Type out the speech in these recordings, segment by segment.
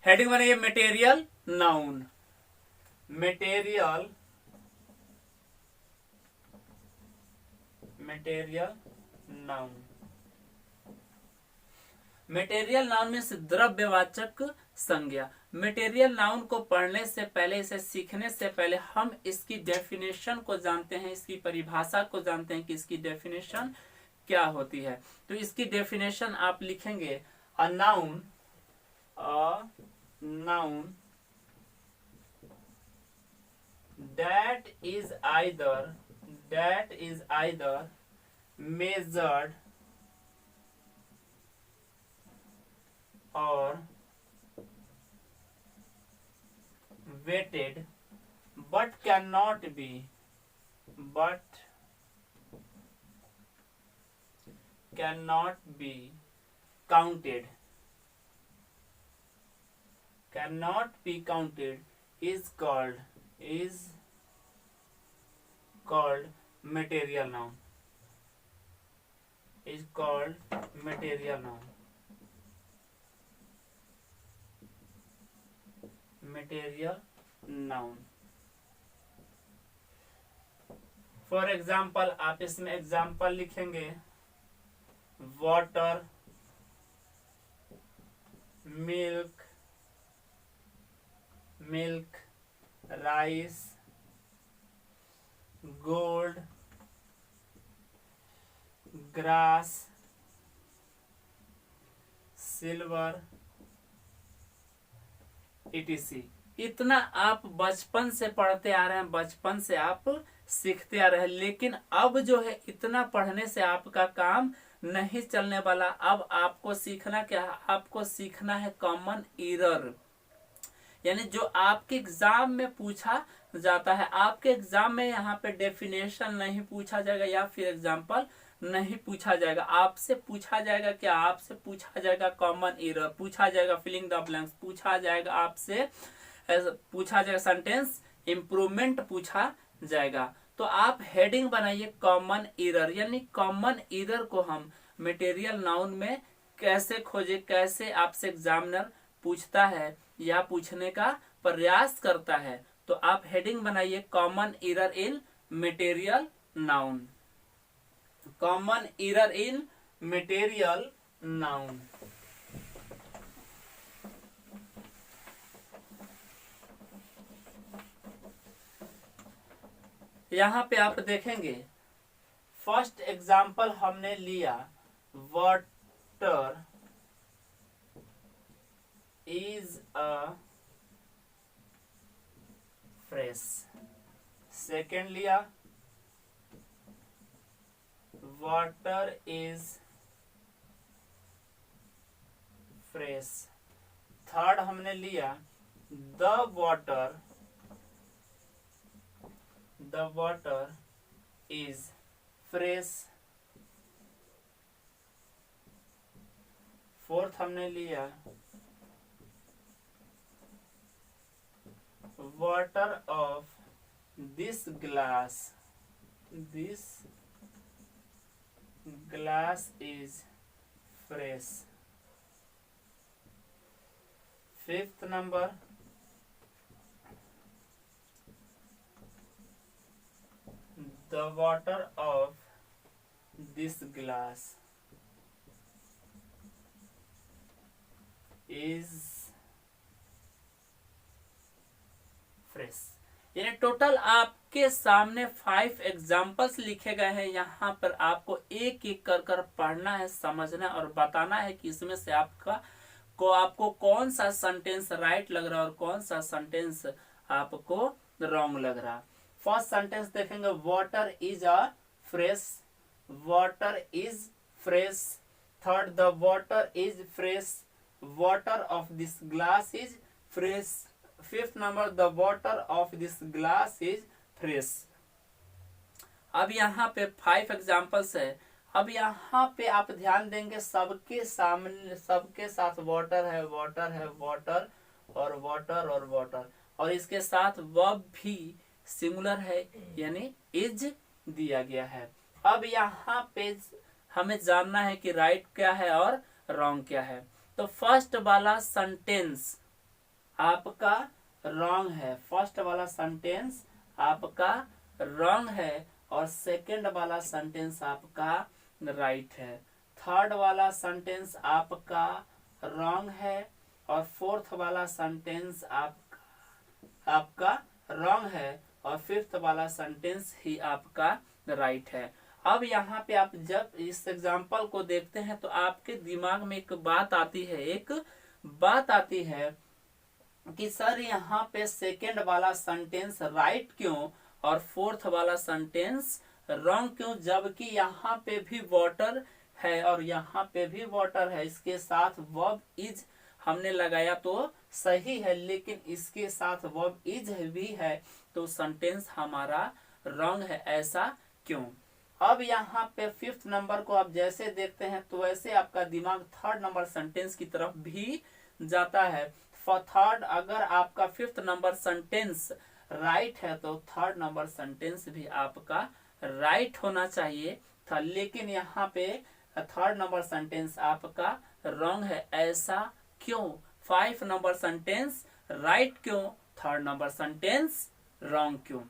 Heading बनेगी material noun. Material noun. Material noun में से द्रव्यवाचक संज्ञा। मटेरियल नाउन को पढ़ने से पहले, इसे सीखने से पहले हम इसकी डेफिनेशन को जानते हैं, इसकी परिभाषा को जानते हैं कि इसकी डेफिनेशन क्या होती है। तो इसकी डेफिनेशन आप लिखेंगे a noun that is either measured or weighted but cannot be counted is called material noun. Material noun। For example आप इसमें एग्जाम्पल लिखेंगे water, milk, rice, gold, grass, silver, etc। इतना आप बचपन से पढ़ते आ रहे हैं, बचपन से आप सीखते आ रहे हैं, लेकिन अब जो है इतना पढ़ने से आपका काम नहीं चलने वाला। अब आपको सीखना क्या है? आपको सीखना है कॉमन एरर, यानी जो आपके एग्जाम में पूछा जाता है। आपके एग्जाम में यहाँ पे डेफिनेशन नहीं पूछा जाएगा या फिर एग्जाम्पल नहीं पूछा जाएगा। आपसे पूछा जाएगा क्या? आपसे पूछा जाएगा कॉमन एरर, पूछा जाएगा फिलिंग द ब्लैंक्स, पूछा जाएगा आपसे सेंटेंस इंप्रूवमेंट पूछा जाएगा। तो आप हेडिंग बनाइए कॉमन एरर, यानी कॉमन एरर को हम मटेरियल नाउन में कैसे खोजे, कैसे आपसे एग्जामिनर पूछता है या पूछने का प्रयास करता है। तो आप हेडिंग बनाइए common error in material noun. Common error in material noun. यहां पे आप देखेंगे फर्स्ट एग्जाम्पल हमने लिया water is a fresh. Second लिया वाटर इज फ्रेश। थर्ड हमने लिया the water is fresh. Fourth हमने लिया water of this glass is fresh. Fifth number the water of this glass is fresh। यानी total आपके सामने 5 एग्जाम्पल्स लिखे गए हैं। यहाँ पर आपको एक एक कर पढ़ना है, समझना और बताना है कि इसमें से आपको कौन सा सेंटेंस राइट लग रहा है और कौन सा सेंटेंस आपको रॉन्ग लग रहा है। फर्स्ट सेंटेंस देखेंगे water is a fresh, water is fresh. Third the water is fresh, water of this glass is fresh. Fifth number the water of this glass is fresh. अब यहाँ पे 5 examples है। अब यहाँ पे आप ध्यान देंगे सबके साथ वाटर है, वाटर है, वाटर और वाटर और वाटर, और इसके साथ वर्ब भी सिंगुलर है यानी इज दिया गया है। अब यहाँ पे हमें जानना है कि राइट क्या है और रॉन्ग क्या है। तो फर्स्ट वाला सेंटेंस आपका रॉन्ग है, फर्स्ट वाला सेंटेंस आपका रॉन्ग है और सेकंड वाला सेंटेंस आपका राइट है। थर्ड वाला सेंटेंस आपका रॉन्ग है और फोर्थ वाला सेंटेंस आपका रॉन्ग है और फिफ्थ वाला सेंटेंस ही आपका राइट है। अब यहाँ पे आप जब इस एग्जाम्पल को देखते हैं तो आपके दिमाग में एक बात आती है कि सर यहाँ पे सेकेंड वाला सेंटेंस राइट क्यों और फोर्थ वाला सेंटेंस रॉन्ग क्यों, जबकि यहाँ पे भी वाटर है और यहाँ पे भी वाटर है, इसके साथ वर्ब इज हमने लगाया तो सही है, लेकिन इसके साथ वर्ब इज भी है तो सेंटेंस हमारा रॉन्ग है, ऐसा क्यों। अब यहाँ पे फिफ्थ नंबर को आप जैसे देखते हैं तो वैसे आपका दिमाग थर्ड नंबर सेंटेंस की तरफ भी जाता है। फॉर थर्ड, अगर आपका फिफ्थ नंबर सेंटेंस राइट है तो थर्ड नंबर सेंटेंस भी आपका राइट होना चाहिए था, लेकिन यहाँ पे थर्ड नंबर सेंटेंस आपका रॉन्ग है, ऐसा क्यों। 5 नंबर सेंटेंस राइट क्यों, थर्ड नंबर सेंटेंस रॉन्ग क्यों।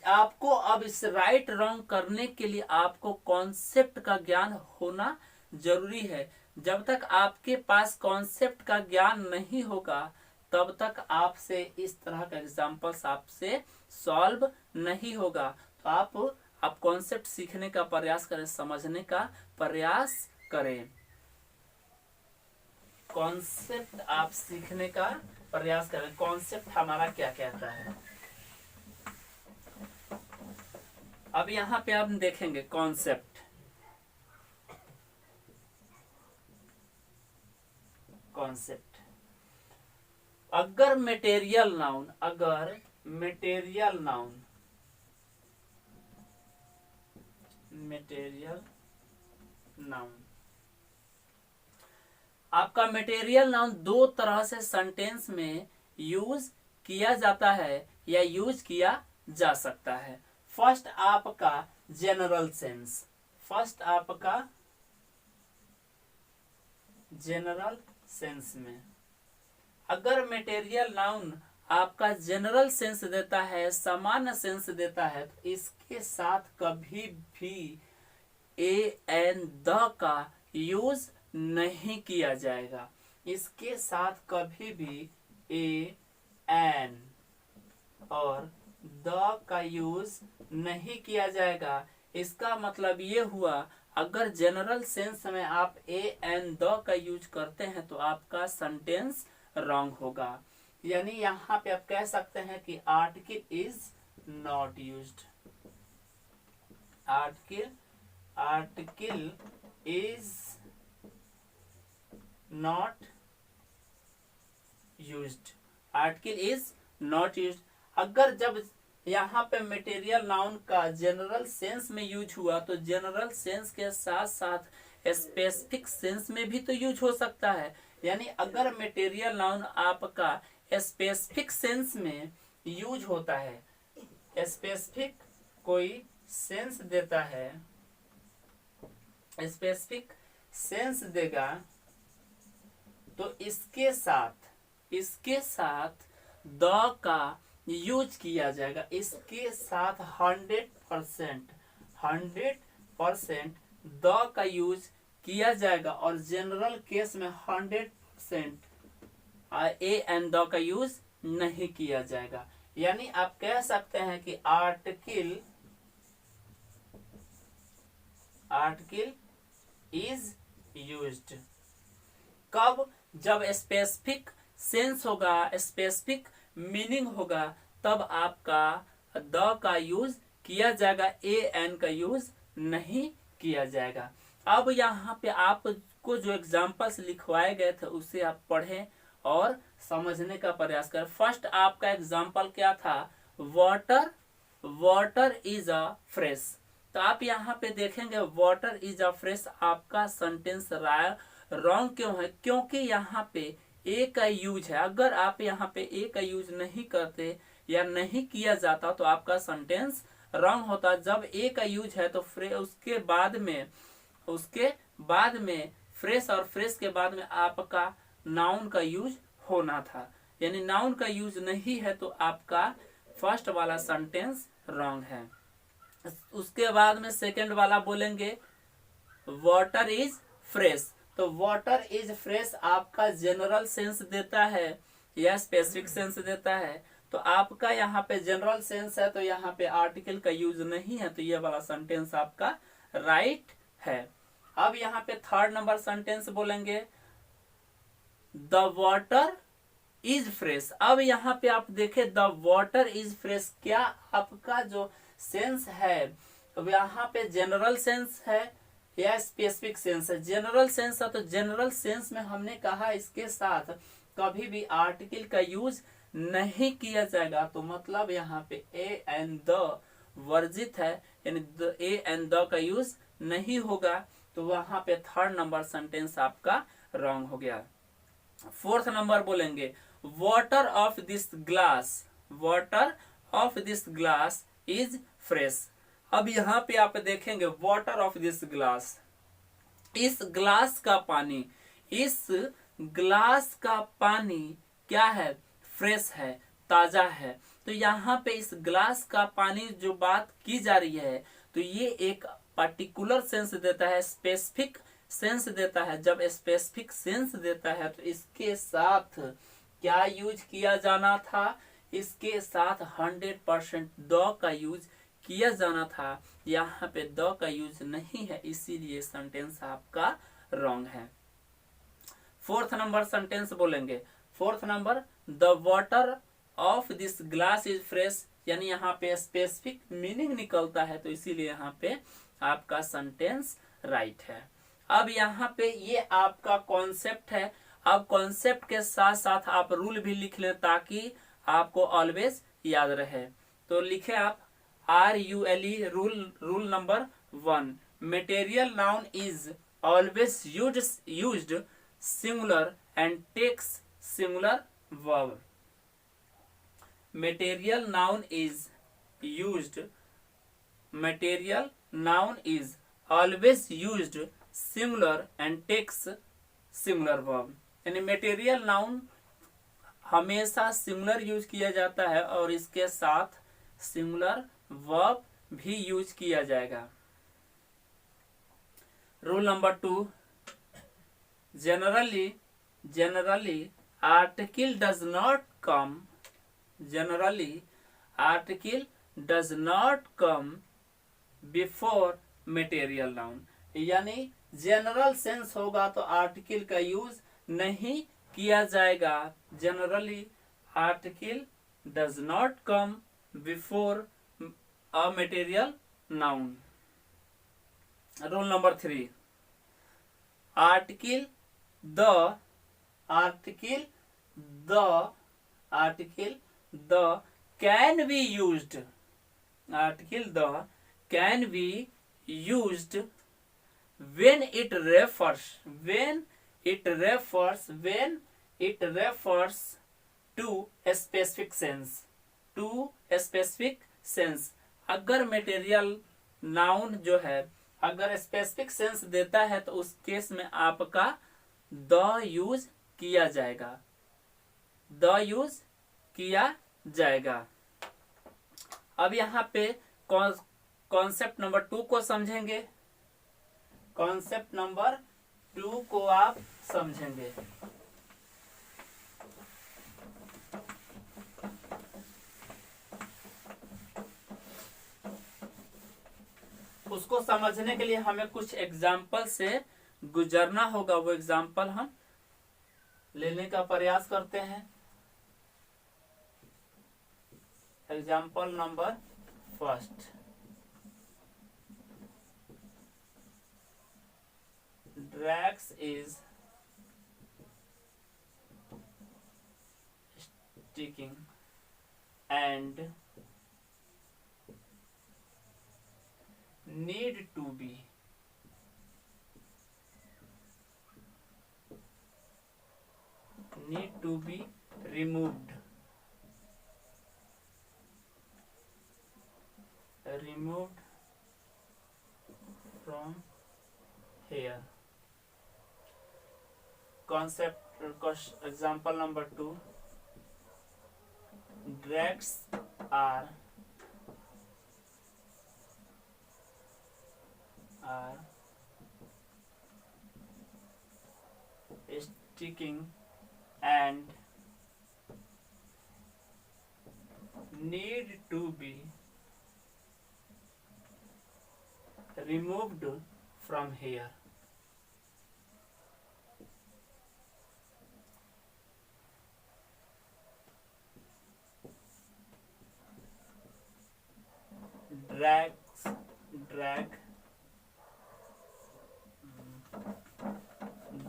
आपको अब इस राइट रॉन्ग करने के लिए आपको कॉन्सेप्ट का ज्ञान होना जरूरी है। जब तक आपके पास कॉन्सेप्ट का ज्ञान नहीं होगा तब तक आपसे इस तरह का एग्जाम्पल्स आपसे सॉल्व नहीं होगा। तो आप कॉन्सेप्ट सीखने का प्रयास करें, समझने का प्रयास करें, कॉन्सेप्ट आप सीखने का प्रयास करें। कॉन्सेप्ट हमारा क्या कहता है, अब यहाँ पे आप देखेंगे कॉन्सेप्ट। अगर मटेरियल नाउन आपका मटेरियल नाउन दो तरह से सेंटेंस में यूज किया जाता है या यूज किया जा सकता है। फर्स्ट आपका जनरल सेंस में अगर मटेरियल नाउन आपका जनरल सेंस देता है, सामान्य सेंस देता है, तो इसके साथ कभी भी ए एन द का यूज नहीं किया जाएगा। इसके साथ कभी भी ए एन और द का यूज नहीं किया जाएगा। इसका मतलब ये हुआ, अगर जनरल सेंस में आप ए एन द का यूज करते हैं तो आपका सेंटेंस रॉन्ग होगा। यानी यहाँ पे आप कह सकते हैं कि article is not used, article is not used. अगर जब यहाँ पे मटेरियल नाउन का जनरल सेंस में यूज हुआ तो जनरल सेंस के साथ साथ स्पेसिफिक सेंस में भी तो यूज हो सकता है। यानी अगर मटेरियल नाउन आपका स्पेसिफिक सेंस में यूज होता है, स्पेसिफिक कोई सेंस देता है, स्पेसिफिक सेंस देगा तो इसके साथ द का यूज किया जाएगा। इसके साथ 100% द का यूज किया जाएगा और जनरल केस में 100% ए एंड द का यूज नहीं किया जाएगा। यानी आप कह सकते हैं कि आर्टिकल इज यूज्ड कब, जब स्पेसिफिक सेंस होगा, स्पेसिफिक मीनिंग होगा, तब आपका द का यूज किया जाएगा, ए एन का यूज नहीं किया जाएगा। अब यहाँ पे आपको जो एग्जाम्पल्स लिखवाए गए थे उसे आप पढ़ें और समझने का प्रयास करें। फर्स्ट आपका एग्जाम्पल क्या था, वाटर इज अ फ्रेश। तो आप यहाँ पे देखेंगे वाटर इज अ फ्रेश आपका सेंटेंस रॉन्ग क्यों है, क्योंकि यहाँ पे ए का यूज है। अगर आप यहाँ पे ए का यूज नहीं करते या नहीं किया जाता तो आपका सेंटेंस रॉन्ग होता। जब ए का यूज है तो उसके बाद में फ्रेश और फ्रेश के बाद में आपका नाउन का यूज होना था, यानी नाउन का यूज नहीं है, तो आपका फर्स्ट वाला सेंटेंस रॉन्ग है। उसके बाद में सेकंड वाला बोलेंगे वाटर इज फ्रेश। तो वाटर इज फ्रेश आपका जनरल सेंस देता है या स्पेसिफिक सेंस देता है। तो आपका यहाँ पे जनरल सेंस है, तो यहाँ पे आर्टिकल का यूज नहीं है, तो ये वाला सेंटेंस आपका राइट है। अब यहाँ पे थर्ड नंबर सेंटेंस बोलेंगे द वाटर इज फ्रेश। अब यहाँ पे आप देखें द वाटर इज फ्रेश, क्या आपका जो सेंस है अब यहाँ पे जनरल सेंस है या स्पेसिफिक सेंस है? जनरल सेंस है, तो जनरल सेंस में हमने कहा इसके साथ कभी भी आर्टिकल का यूज नहीं किया जाएगा, तो मतलब यहाँ पे ए एंड द वर्जित है, यानी ए एंड द का यूज नहीं होगा, तो वहां पे थर्ड नंबर सेंटेंस आपका रॉन्ग हो गया। फोर्थ नंबर बोलेंगे water of this glass, water of this glass is fresh. अब यहाँ पे आप देखेंगे वाटर ऑफ दिस ग्लास, इस ग्लास का पानी, इस ग्लास का पानी क्या है? फ्रेश है, ताजा है। तो यहाँ पे इस ग्लास का पानी जो बात की जा रही है, तो ये एक पर्टिकुलर सेंस देता है, स्पेसिफिक सेंस देता है। जब स्पेसिफिक सेंस देता है तो इसके साथ क्या यूज किया जाना था? इसके साथ 100% द का यूज किया जाना था। यहाँ पे द का यूज नहीं है, इसीलिए सेंटेंस आपका रॉन्ग है। फोर्थ नंबर सेंटेंस बोलेंगे, fourth number the water of this glass is fresh, यानी यहाँ पे स्पेसिफिक मीनिंग निकलता है, तो इसीलिए यहाँ पे आपका सेंटेंस राइट है। अब यहाँ पे ये आपका कॉन्सेप्ट है। अब कॉन्सेप्ट के साथ साथ आप रूल भी लिख लें ताकि आपको ऑलवेज याद रहे। तो लिखे आप RULE rule number 1, material noun is always used singular and takes singular verb. material noun is used, material noun is always used singular and takes singular verb। यानी material noun हमेशा सिंगुलर यूज किया जाता है और इसके साथ singular verb भी use किया जाएगा। Rule number 2, generally article does not come, generally article does not come before material noun। यानी जनरल सेंस होगा तो आर्टिकल का यूज नहीं किया जाएगा। Generally article does not come before a material noun. Rule number 3, article the can be used, article the can be used when it refers to a specific sense, अगर material noun जो है अगर specific sense देता है तो उस case में आपका द यूज किया जाएगा, द यूज किया जाएगा। अब यहाँ पे कॉन्सेप्ट नंबर 2 को समझेंगे। कॉन्सेप्ट नंबर 2 को आप समझेंगे। उसको समझने के लिए हमें कुछ एग्जाम्पल से गुजरना होगा, वो एग्जाम्पल हम लेने का प्रयास करते हैं। Example number 1, Drax is sticking and need to be removed from here। Concept example number 2, drags are sticking and need to be removed from here.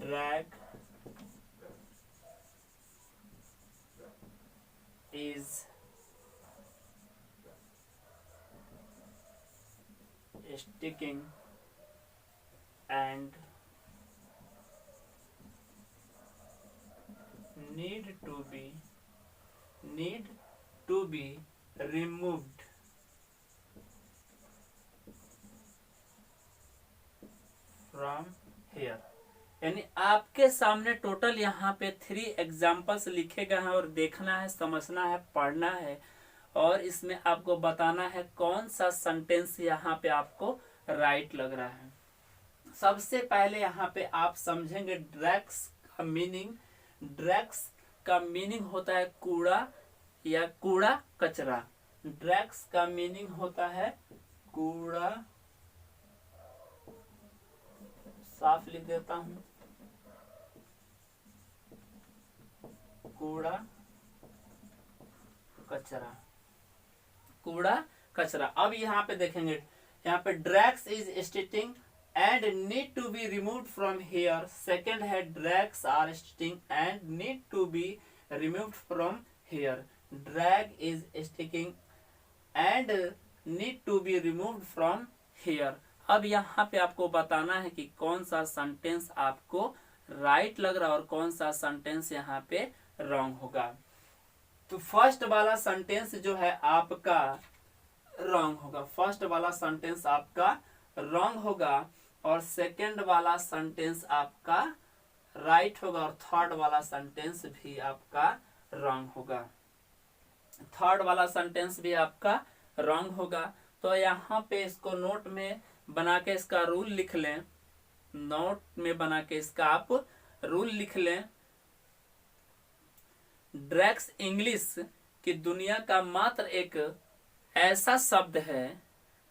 Drag is sticking and need to be removed from here. यानी आपके सामने total यहाँ पे 3 examples लिखे गए हैं और देखना है, समझना है, पढ़ना है और इसमें आपको बताना है कौन सा सेंटेंस यहाँ पे आपको राइट लग रहा है। सबसे पहले यहाँ पे आप समझेंगे ड्रैग्स का मीनिंग। ड्रैग्स का मीनिंग होता है कूड़ा या कूड़ा कचरा। ड्रैग्स का मीनिंग होता है कूड़ा, साफ लिख देता हूं, कूड़ा कचरा, कूड़ा कचरा। अब यहाँ पे देखेंगे, यहाँ पे drags is sticking and need to be removed from here. Second है drags are sticking and need to be removed from here. Drag is sticking and need to be removed from here. अब यहाँ पे आपको बताना है कि कौन सा सेंटेंस आपको राइट लग रहा है और कौन सा सेंटेंस यहाँ पे रॉन्ग होगा। तो फर्स्ट वाला सेंटेंस जो है आपका रॉन्ग होगा, फर्स्ट वाला सेंटेंस आपका रॉन्ग होगा और सेकंड वाला सेंटेंस आपका राइट होगा और थर्ड वाला सेंटेंस भी आपका रॉन्ग होगा। थर्ड वाला सेंटेंस भी आपका रॉन्ग होगा। तो यहाँ पे इसको नोट में बना के इसका रूल लिख लें, नोट में बना के इसका आप रूल लिख लें। ड्रैग्स इंग्लिश की दुनिया का मात्र एक ऐसा शब्द है,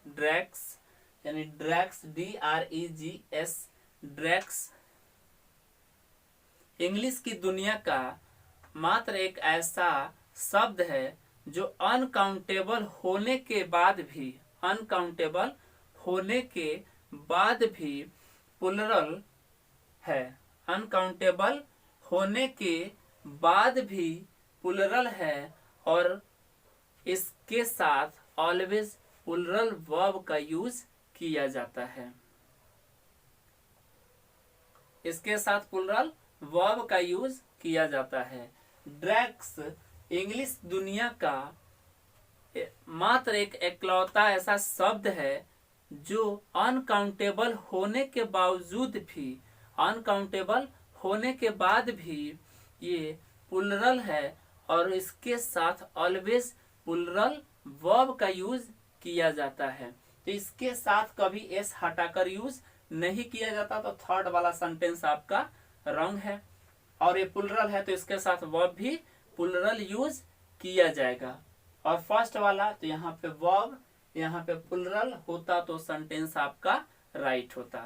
ड्रैग्स यानी ड्रैग्स DREGS, ड्रैग्स इंग्लिश की दुनिया का मात्र एक ऐसा शब्द है जो अनकाउंटेबल होने के बाद भी, अनकाउंटेबल होने के बाद भी प्लुरल है, अनकाउंटेबल होने के बाद भी प्लुरल है और इसके साथ ऑलवेज प्लुरल वर्ब का यूज किया जाता है, इसके साथ प्लुरल वर्ब का यूज किया जाता है। ड्रैग्स इंग्लिश दुनिया का मात्र एक इकलौता ऐसा शब्द है जो अनकाउंटेबल होने के बावजूद भी, अनकाउंटेबल होने के बाद भी ये प्लुरल है और इसके साथ ऑलवेज प्लुरल वर्ब का यूज किया जाता है। तो इसके साथ कभी एस हटाकर यूज नहीं किया जाता। तो थर्ड वाला सेंटेंस आपका रॉन्ग है और ये प्लुरल है तो इसके साथ वर्ब भी प्लुरल यूज किया जाएगा। और फर्स्ट वाला तो यहाँ पे वर्ब, यहाँ पे प्लुरल होता तो सेंटेंस आपका राइट होता।